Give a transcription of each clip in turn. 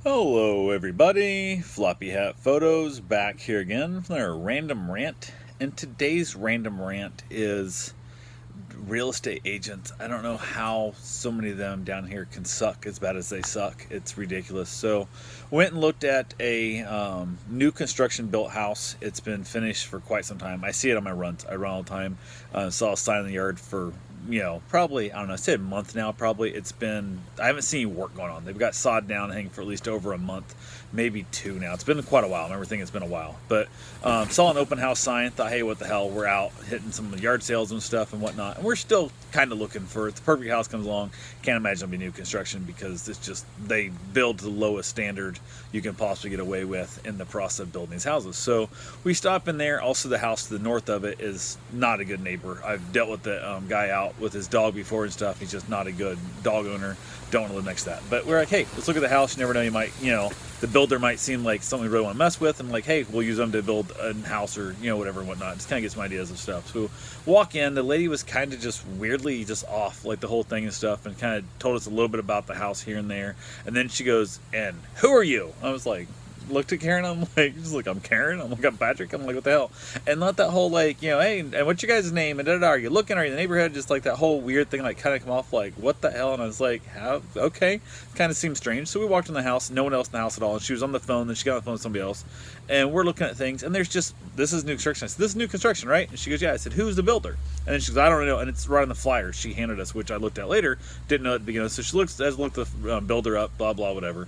Hello everybody, Floppy Hat Photos back here again for our random rant. And today's random rant is real estate agents. I don't know how so many of them down here can suck as bad as they suck. It's ridiculous. So went and looked at a new construction built house. It's been finished for quite some time. I see it on my runs. I run all the time. Saw a sign in the yard for probably, I don't know, I said a month now, probably. I haven't seen any work going on. They've got sod down hanging for at least over a month, maybe two now. It's been quite a while. I remember thinking it's been a while. But saw an open house sign, thought, hey, what the hell? We're out hitting some yard sales and stuff and whatnot. And we're still kind of looking for, if the perfect house comes along, can't imagine it'll be new construction because it's just, they build to the lowest standard you can possibly get away with in the process of building these houses. So we stop in there. Also, the house to the north of it is not a good neighbor. I've dealt with the guy out with his dog before and stuff. He's just not a good dog owner. Don't want to live next to that. But we're like, hey, let's look at the house. You never know, you might, the builder might seem like something we really want to mess with. And like, hey, we'll use them to build a house or, whatever and whatnot. Just kind of get some ideas of stuff. So walk in. The lady was kind of just weirdly just off, like the whole thing and stuff, and kind of told us a little bit about the house here and there. And then she goes, and who are you? I was like, looked at Karen, I'm like, she's like, I'm Karen, I'm like, I'm Patrick, I'm like, what the hell? And not that whole like, hey, and what's your guys' name, and are you looking, are you in the neighborhood? Just like that whole weird thing, like kind of come off like, what the hell? And I was like, how? Okay, kind of seemed strange. So we walked in the house, no one else in the house at all, and she was on the phone, then she got on the phone with somebody else, and we're looking at things, and there's just, this is new construction. I said, this is new construction, right? And she goes, yeah. I said, who's the builder? And then she goes, I don't know, and it's right on the flyer she handed us, which I looked at later, didn't know at the beginning. So she looked the builder up, blah blah whatever.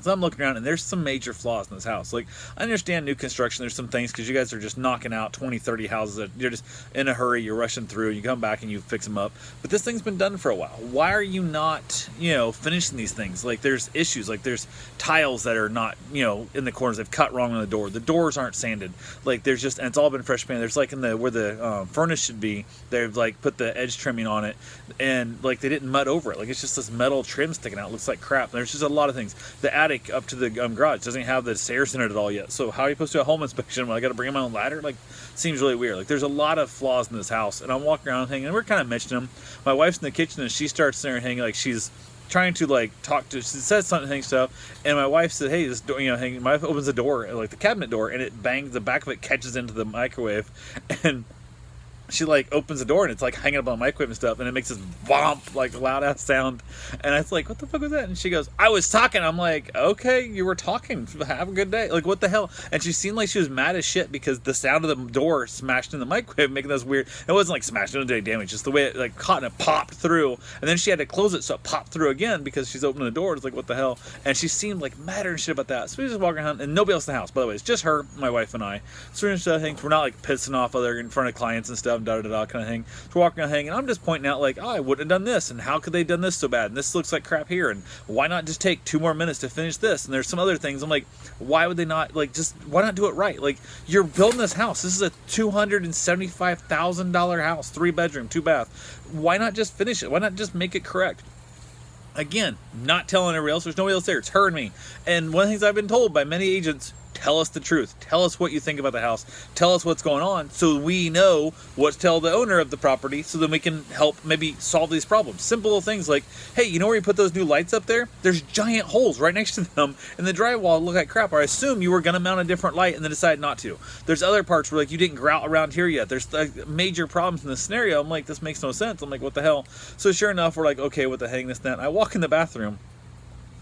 So I'm looking around, and there's some major flaws in this house. Like, I understand new construction, there's some things, because you guys are just knocking out 20, 30 houses that you're just in a hurry, you're rushing through, you come back and you fix them up. But this thing's been done for a while. Why are you not, finishing these things? Like, there's issues. Like, there's tiles that are not, in the corners. They've cut wrong on the door. The doors aren't sanded. Like, there's just, and it's all been fresh painted. There's, like, where the furnace should be, they've, like, put the edge trimming on it, and, like, they didn't mud over it. Like, it's just this metal trim sticking out. It looks like crap. There's just a lot of things. The attic up to the garage doesn't have the stairs in it at all yet. So how are you supposed to do a home inspection when I got to bring my own ladder? Like, seems really weird. Like, there's a lot of flaws in this house, and I'm walking around hanging, and we're kind of mentioning them. My wife's in the kitchen, and she starts there hanging, like she's trying to like talk to. She says something, hang stuff, and my wife said, "Hey, this door, hang." My wife opens the door, like the cabinet door, and it bangs. The back of it catches into the microwave, and she like opens the door and it's like hanging up on the microwave and stuff, and it makes this bump, like loud ass sound, and I was like, what the fuck was that? And she goes, I was talking. I'm like, okay, you were talking, have a good day. Like, what the hell? And she seemed like she was mad as shit because the sound of the door smashed in the microwave, making this weird. It wasn't like smashed, it didn't do any damage, just the way it like caught and it popped through, and then she had to close it so it popped through again because she's opening the door. It's like, what the hell? And she seemed like madder and shit about that. So we just walking around, and nobody else in the house, by the way. It's just her, my wife, and I. So we're just things. We're not like pissing off other in front of clients and stuff, da da da kind of thing. So we're walking around hanging, and I'm just pointing out like, oh, I wouldn't have done this, and how could they have done this so bad, and this looks like crap here, and why not just take 2 more minutes to finish this? And there's some other things. I'm like, why would they not, like, just why not do it right? Like, you're building this house. This is a $275,000 house, 3 bedroom, 2 bath. Why not just finish it? Why not just make it correct? Again, not telling everybody else. There's nobody else there. It's her and me. And one of the things I've been told by many agents, tell us the truth. Tell us what you think about the house. Tell us what's going on so we know what to tell the owner of the property, so then we can help maybe solve these problems. Simple little things like, hey, you know where you put those new lights up there? There's giant holes right next to them, and the drywall look like crap. Or I assume you were going to mount a different light and then decided not to. There's other parts where like you didn't grout around here yet. There's like major problems in this scenario. I'm like, this makes no sense. I'm like, what the hell? So sure enough, we're like, okay, what the hang this, that. I walk in the bathroom,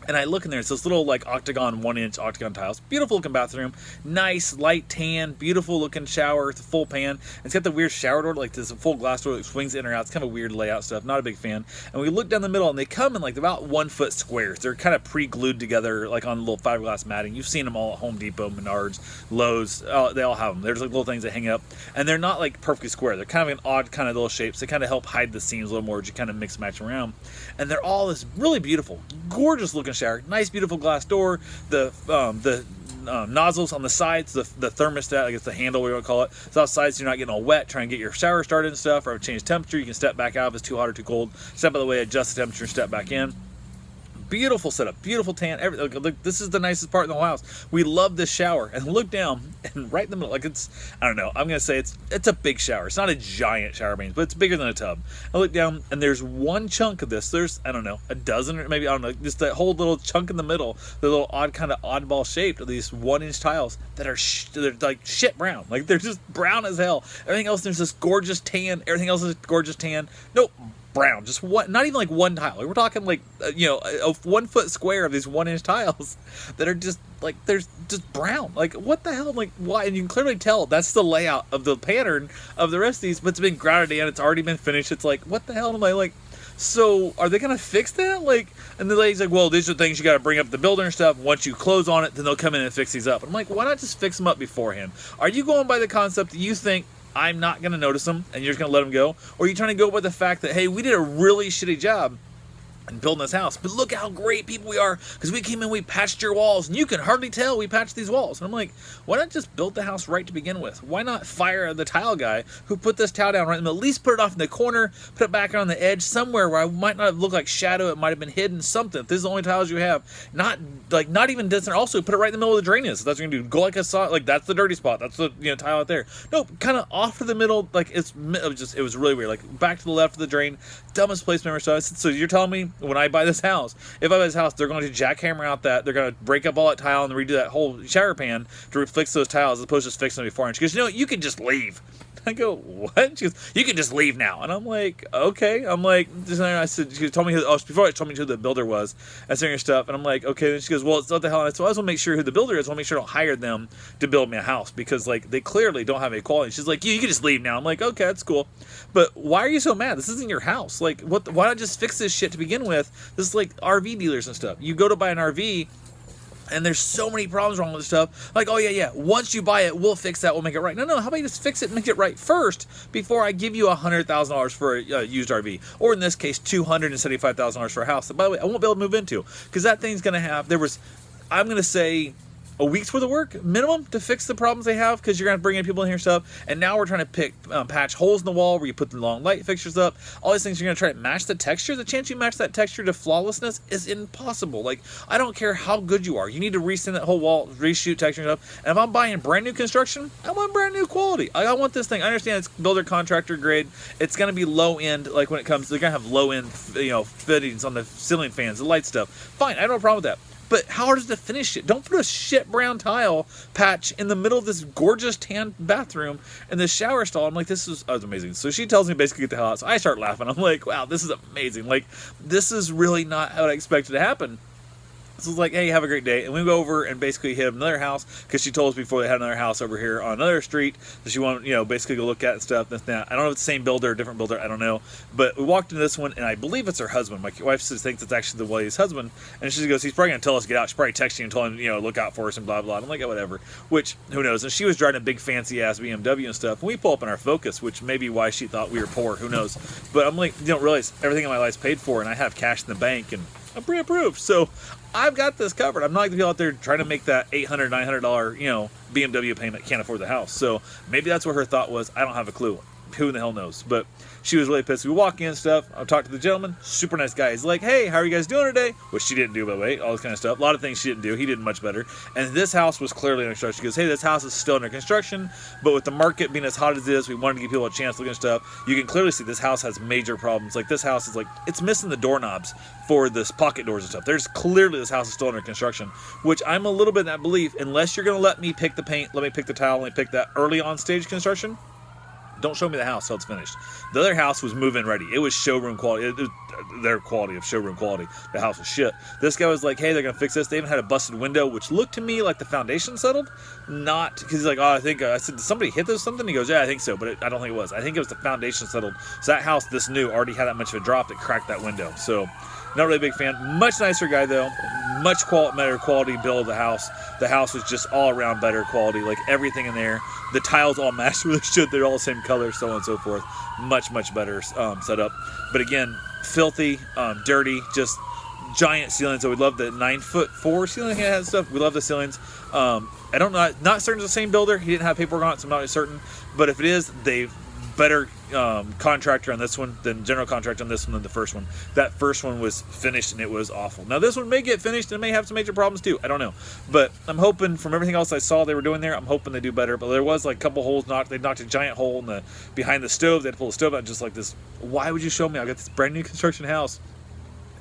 and I look in there, it's this little like octagon, 1-inch octagon tiles. Beautiful looking bathroom. Nice, light tan, beautiful looking shower. It's a full pan. It's got the weird shower door, like this full glass door that swings in or out. It's kind of weird layout stuff. Not a big fan. And we look down the middle, and they come in like about 1 foot squares. They're kind of pre-glued together, like on little fiberglass matting. You've seen them all at Home Depot, Menards, Lowe's. They all have them. There's like little things that hang up. And they're not like perfectly square. They're kind of an odd kind of little shapes. They kind of help hide the seams a little more as you kind of mix and match around. And they're all this really beautiful, gorgeous looking shower. Nice, beautiful glass door. The nozzles on the sides, the thermostat, I guess the handle, we would call it. So outside, so you're not getting all wet trying to get your shower started and stuff, or change temperature. You can step back out if it's too hot or too cold. Step out of the way, adjust the temperature, step back in. beautiful setup, beautiful tan. Look, this is the nicest part of the whole house. We love this shower. And look down, and right in the middle, like I don't know, I'm gonna say it's a big shower. It's not a giant shower main, but it's bigger than a tub. I look down, and there's one chunk of this. There's, I don't know, a dozen, or maybe, I don't know, just that whole little chunk in the middle, the little oddball shaped of these 1-inch tiles that are they're like shit brown. Like, they're just brown as hell. Everything else, there's this gorgeous tan. Everything else is gorgeous tan. Nope. Brown, just what? Not even like one tile. Like, we're talking like a 1 foot square of these 1-inch tiles that are just like, there's just brown. Like, what the hell? Like, why? And you can clearly tell that's the layout of the pattern of the rest of these, but it's been grouted in. It's already been finished. It's like, what the hell am I like? So are they gonna fix that? Like, and the lady's like, well, these are things you got to bring up the builder and stuff. Once you close on it, then they'll come in and fix these up. And I'm like, why not just fix them up beforehand? Are you going by the concept that you think I'm not going to notice them and you're just going to let them go? Or are you trying to go by the fact that, hey, we did a really shitty job and building this house, but look how great people we are, because we came in, we patched your walls, and you can hardly tell we patched these walls. And I'm like, why not just build the house right to begin with? Why not fire the tile guy who put this tile down right in the middle? At least put it off in the corner, put it back on the edge somewhere where I might not have looked like shadow. It might have been hidden, something. If this is the only tiles you have, not even distant. Also, put it right in the middle of the drainage. So that's what you're gonna do. Go like a saw, like that's the dirty spot. That's the tile out there. Nope, kind of off to the middle. Like it was really weird. Like back to the left of the drain. Dumbest placement ever. So you're telling me when I buy this house, if I buy this house, they're going to jackhammer out that, they're going to break up all that tile and redo that whole shower pan to fix those tiles as opposed to just fixing them before. And she goes, you can just leave. I go, what? She goes, you can just leave now. And I'm like, okay. I'm like, I said, she told me before I told me who the builder was, and saying her stuff. And I'm like, okay. And she goes, well, it's what the hell. And so I just want to make sure who the builder is. I want to make sure I don't hire them to build me a house, because like they clearly don't have any quality. She's like, you can just leave now. I'm like, okay, that's cool. But why are you so mad? This isn't your house. Like, why not just fix this shit to begin with? This is like RV dealers and stuff. You go to buy an RV, and there's so many problems wrong with this stuff. Like, oh, yeah, once you buy it, we'll fix that. We'll make it right. No, how about you just fix it and make it right first before I give you $100,000 for a used RV? Or in this case, $275,000 for a house that, by the way, I won't be able to move into. Because that thing's going to have, I'm going to say, a week's worth of work minimum to fix the problems they have, because you're going to bring in people in here and stuff. And now we're trying to patch holes in the wall where you put the long light fixtures up. All these things, you're going to try to match the texture. The chance you match that texture to flawlessness is impossible. Like, I don't care how good you are. You need to resend that whole wall, reshoot texture and stuff. And if I'm buying brand new construction, I want brand new quality. I want this thing. I understand it's builder contractor grade. It's going to be low end. Like when it comes, they're going to have low end, fittings on the ceiling fans, the light stuff. Fine. I don't have a problem with that. But how hard is it to finish it? Don't put a shit brown tile patch in the middle of this gorgeous tan bathroom and this shower stall. I'm like, this was amazing. So she tells me basically get the hell out. So I start laughing. I'm like, wow, this is amazing. Like, this is really not how I expected to happen. So it's like, hey, have a great day. And we go over and basically hit another house, because she told us before they had another house over here on another street that she wanted, basically go look at and stuff. This, that. I don't know if it's the same builder or different builder. I don't know. But we walked into this one, and I believe it's her husband. My wife thinks it's actually the lady's husband. And she goes, he's probably going to tell us to get out. She's probably texting and telling him, look out for us and blah, blah. And I'm like, oh, whatever. Which, who knows? And she was driving a big fancy-ass BMW and stuff. And we pull up in our Focus, which may be why she thought we were poor. Who knows? But I'm like, you don't realize everything in my life's paid for, and I have cash in the bank, and I'm pre-approved. So I've got this covered. I'm not going to be out there trying to make that $800, $900, BMW payment. Can't afford the house. So maybe that's what her thought was. I don't have a clue. Who in the hell knows? But she was really pissed. We walk in and stuff. I talked to the gentleman. Super nice guy. He's like, hey, how are you guys doing today? Which she didn't do, by the way. All this kind of stuff. A lot of things she didn't do. He did much better. And this house was clearly under construction. She goes, hey, this house is still under construction, but with the market being as hot as it is, we wanted to give people a chance to look at stuff. You can clearly see this house has major problems. Like, this house is like, it's missing the doorknobs for this pocket doors and stuff. There's clearly, this house is still under construction, which I'm a little bit in that belief. Unless you're going to let me pick the paint, let me pick the tile, let me pick that early on stage construction, don't show me the house till it's finished. The other house was move-in ready. It was showroom quality. It was their quality of showroom quality. The house was shit. This guy was like, hey, they're going to fix this. They even had a busted window, which looked to me like the foundation settled. Not, because he's like, oh, I think, I said, did somebody hit this or something? He goes, yeah, I think so, but I don't think it was. I think it was the foundation settled. So that house, this new, already had that much of a drop that cracked that window. So, not really a big fan. Much nicer guy, though. Much better quality build of the house. The house was just all around better quality. Like, everything in there. The tiles all matched with the shit. They're all the same color, so on and so forth. Much better setup. But again, filthy, dirty, just giant ceilings. So we love the 9'4" ceiling it has stuff. We love the ceilings. I don't know. Not certain it's the same builder. He didn't have paperwork on it, so I'm not certain. But if it is, they've better contractor on this one than general contractor on this one than the first one. That first one was finished and it was awful. Now this one may get finished and may have some major problems too. I don't know, but I'm hoping from everything else I saw they were doing there, I'm hoping they do better. But there was like a couple holes knocked. They knocked a giant hole in the behind the stove. They had to pull the stove out just like this. Why would you show me? I got this brand new construction house,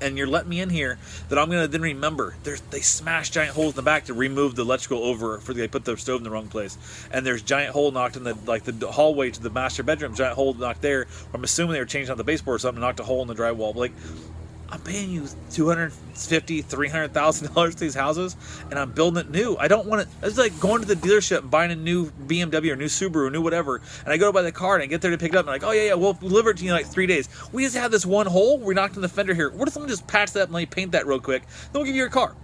and you're letting me in here that I'm going to then remember they smashed giant holes in the back to remove the electrical over for they put the stove in the wrong place. And there's giant hole knocked in the hallway to the master bedroom, giant hole knocked there. I'm assuming they were changing out the baseboard or something, knocked a hole in the drywall. Like, I'm paying you $250,000, $300,000 to these houses, and I'm building it new. I don't want it. It's like going to the dealership and buying a new BMW or new Subaru or new whatever, and I go to buy the car and I get there to pick it up, and I'm like, oh yeah, we'll deliver it to you in like 3 days. We just have this one hole. We knocked in the fender here. What if someone just patch that up and let me paint that real quick? Then we'll give you your car.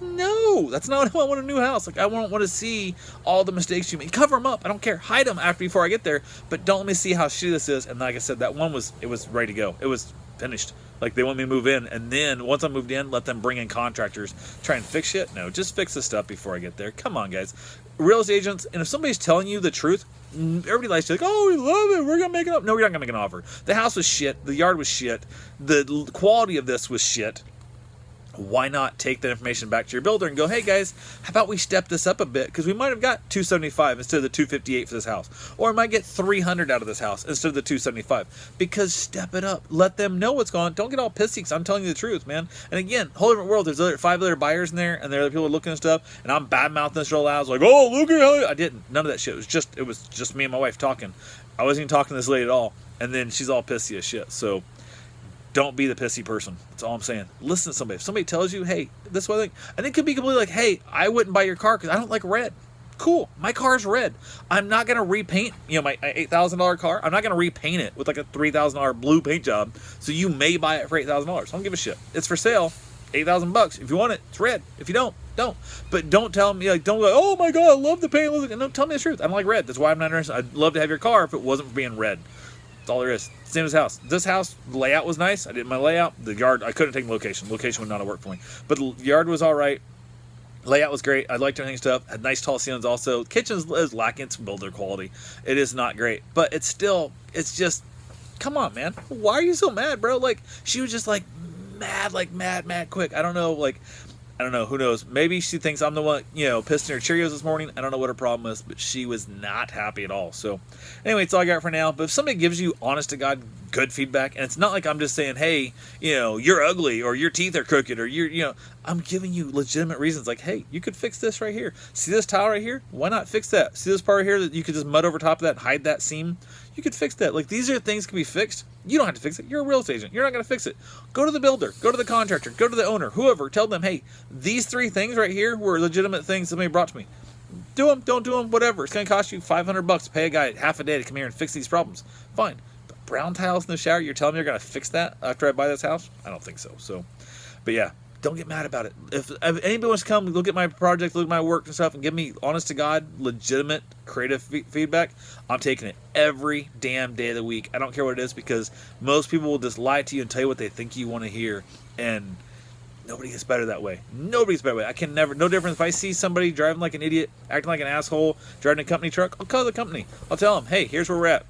No, that's not what I want a new house. Like, I won't want to see all the mistakes you made. Cover them up. I don't care. Hide them before I get there, but don't let me see how shitty this is. And like I said, that one was ready to go. It was finished. Like, they want me to move in, and then once I moved in, let them bring in contractors, try and fix shit. No, just fix the stuff before I get there. Come on, guys. Real estate agents, and if somebody's telling you the truth, everybody likes to like, oh, we love it, we're gonna make it up. No, we're not gonna make an offer. The house was shit, the yard was shit, the quality of this was shit. Why not take that information back to your builder and go, hey guys, how about we step this up a bit, because we might have got $275 instead of the $258 for this house, or I might get $300 out of this house instead of the $275, because step it up. Let them know what's going on. Don't get all pissy, because I'm telling you the truth, man. And again, whole different world. There's 5 other buyers in there, and there are other people looking at stuff, and I'm bad mouthing this real loud. I was like, oh, look at how I didn't. None of that shit. It was just me and my wife talking. I wasn't even talking to this lady at all, and then she's all pissy as shit. So don't be the pissy person. That's all I'm saying. Listen to somebody. If somebody tells you, hey, this is what I think, and it could be completely like, hey, I wouldn't buy your car because I don't like red. Cool. My car is red. I'm not going to repaint, my $8,000 car. I'm not going to repaint it with like a $3,000 blue paint job. So you may buy it for $8,000. I don't give a shit. It's for sale. $8,000. If you want it, it's red. If you don't. But don't tell me, don't go, oh my God, I love the paint. No, tell me the truth. I don't like red. That's why I'm not interested. I'd love to have your car if it wasn't for being red. That's all there is. Same as house. This house, the layout was nice. I did my layout. The yard, I couldn't take the location. Location would not have worked for me. But the yard was all right. Layout was great. I liked everything stuff. Had nice tall ceilings also. Kitchen is lacking some builder quality. It is not great. But it's just, come on, man. Why are you so mad, bro? Like, she was just like mad quick. I don't know, who knows? Maybe she thinks I'm the one, pissing her Cheerios this morning. I don't know what her problem is, but she was not happy at all. So anyway, it's all I got for now. But if somebody gives you honest to God good feedback, and it's not like I'm just saying, hey, you're ugly or your teeth are crooked or I'm giving you legitimate reasons like, hey, you could fix this right here. See this tile right here? Why not fix that? See this part right here that you could just mud over top of that and hide that seam? You could fix that. Like, these are things that can be fixed. You don't have to fix it. You're a real estate agent. You're not going to fix it. Go to the builder. Go to the contractor. Go to the owner. Whoever. Tell them, hey, these 3 things right here were legitimate things somebody brought to me. Do them. Don't do them. Whatever. It's going to cost you $500 to pay a guy half a day to come here and fix these problems. Fine. But brown tiles in the shower, you're telling me you're going to fix that after I buy this house? I don't think so. But yeah. Don't get mad about it. If anybody wants to come look at my project, look at my work and stuff, and give me honest to God, legitimate, creative feedback, I'm taking it every damn day of the week. I don't care what it is, because most people will just lie to you and tell you what they think you want to hear, and nobody gets better that way. Nobody gets better that way. I can never, no difference. If I see somebody driving like an idiot, acting like an asshole, driving a company truck, I'll call the company. I'll tell them, hey, here's where we're at.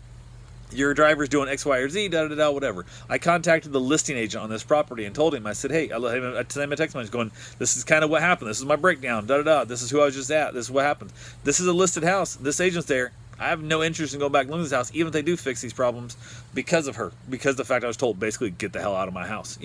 Your driver's doing X, Y, or Z, whatever. I contacted the listing agent on this property and told him, I said, hey, I sent him a text message going, this is kind of what happened. This is my breakdown, This is who I was just at. This is what happened. This is a listed house. This agent's there. I have no interest in going back and looking at this house, even if they do fix these problems, because of her. Because of the fact I was told, basically, get the hell out of my house.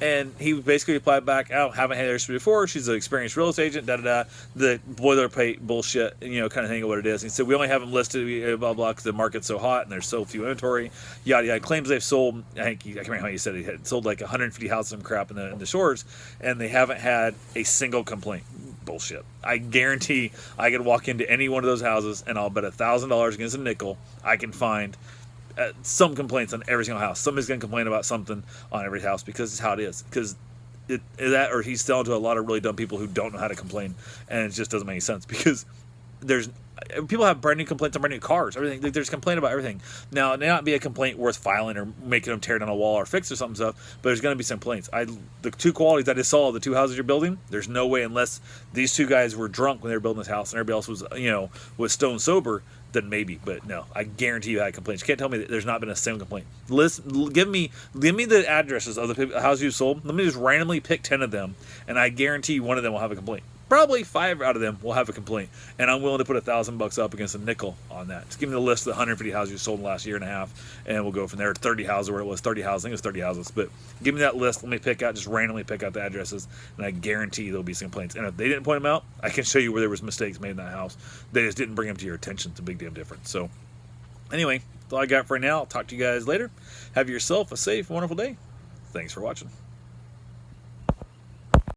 And he basically replied back, I haven't had her before. She's an experienced real estate agent, the boilerplate bullshit, kind of thing of what it is. And he said, we only have them listed, blah, blah, because the market's so hot and there's so few inventory, yada, yada. Claims they've sold, I can't remember how you said it, had sold like 150 houses and crap in the shores, and they haven't had a single complaint. Bullshit. I guarantee I could walk into any one of those houses and I'll bet $1,000 against a nickel I can find some complaints on every single house. Somebody's going to complain about something on every house, because it's how it is. Because that, or he's selling to a lot of really dumb people who don't know how to complain, and it just doesn't make any sense, because people have brand new complaints on brand new cars, everything. There's complaint about everything. Now, it may not be a complaint worth filing or making them tear down a wall or fix or something stuff, but there's going to be some complaints. The 2 qualities I just saw, the 2 houses you're building, there's no way, unless these 2 guys were drunk when they were building this house and everybody else was, was stone sober, then maybe. But no, I guarantee you I had complaints. You can't tell me that there's not been a single complaint. Give me the addresses of the houses you sold. Let me just randomly pick 10 of them, and I guarantee one of them will have a complaint. Probably 5 out of them will have a complaint, and I'm willing to put $1,000 up against a nickel on that. Just give me the list of the 150 houses you sold in the last year and a half, and we'll go from there. 30 houses, where it was 30 houses, I think it was 30 houses. But give me that list. Let me just randomly pick out the addresses, and I guarantee there'll be some complaints. And if they didn't point them out, I can show you where there was mistakes made in that house. They just didn't bring them to your attention. It's a big damn difference. So anyway, that's all I got for right now. I'll talk to you guys later. Have yourself a safe, wonderful day. Thanks for watching.